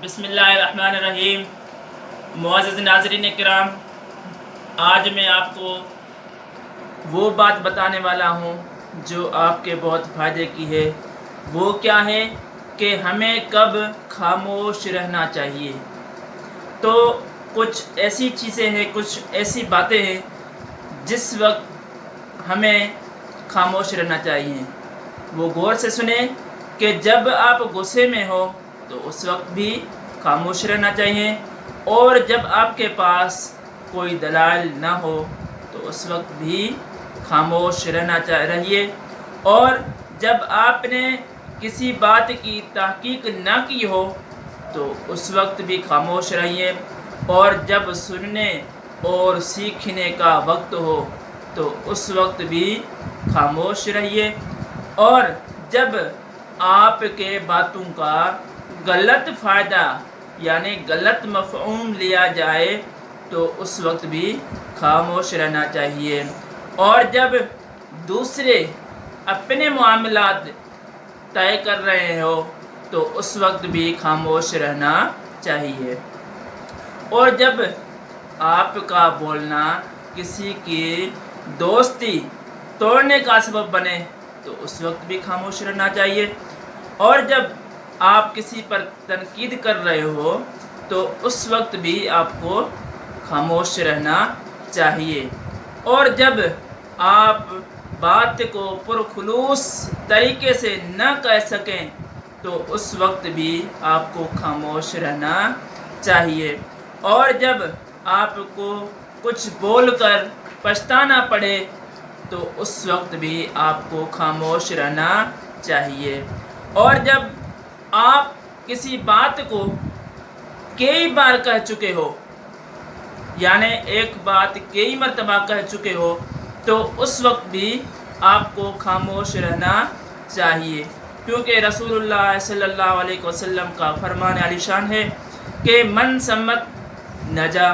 بسم اللہ الرحمن الرحیم۔ معزز ناظرین کرام، آج میں آپ کو وہ بات بتانے والا ہوں جو آپ کے بہت فائدے کی ہے۔ وہ کیا ہے کہ ہمیں کب خاموش رہنا چاہیے۔ تو کچھ ایسی چیزیں ہیں، کچھ ایسی باتیں ہیں جس وقت ہمیں خاموش رہنا چاہیے۔ وہ غور سے سنیں کہ جب آپ غصے میں ہو تو اس وقت بھی خاموش رہنا چاہیے، اور جب آپ کے پاس کوئی دلائل نہ ہو تو اس وقت بھی خاموش رہنا رہیے، اور جب آپ نے کسی بات کی تحقیق نہ کی ہو تو اس وقت بھی خاموش رہیے، اور جب سننے اور سیکھنے کا وقت ہو تو اس وقت بھی خاموش رہیے، اور جب آپ کے باتوں کا غلط فائدہ یعنی غلط مفہوم لیا جائے تو اس وقت بھی خاموش رہنا چاہیے، اور جب دوسرے اپنے معاملات طے کر رہے ہو تو اس وقت بھی خاموش رہنا چاہیے، اور جب آپ کا بولنا کسی کی دوستی توڑنے کا سبب بنے تو اس وقت بھی خاموش رہنا چاہیے، اور جب آپ کسی پر تنقید کر رہے ہو تو اس وقت بھی آپ کو خاموش رہنا چاہیے، اور جب آپ بات کو پرخلوص طریقے سے نہ کہہ سکیں تو اس وقت بھی آپ کو خاموش رہنا چاہیے، اور جب آپ کو کچھ بول کر پچھتانا پڑے تو اس وقت بھی آپ کو خاموش رہنا چاہیے، اور جب آپ کسی بات کو کئی بار کہہ چکے ہو یعنی ایک بات کئی مرتبہ کہہ چکے ہو تو اس وقت بھی آپ کو خاموش رہنا چاہیے، کیونکہ رسول اللہ صلی اللہ علیہ وسلم کا فرمان عالی شان ہے کہ من سمت نجا۔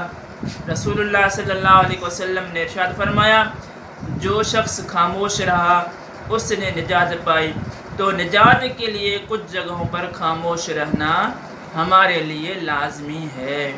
رسول اللہ صلی اللہ علیہ وسلم نے ارشاد فرمایا، جو شخص خاموش رہا اس نے نجات پائی۔ تو نجات کے لیے کچھ جگہوں پر خاموش رہنا ہمارے لیے لازمی ہے۔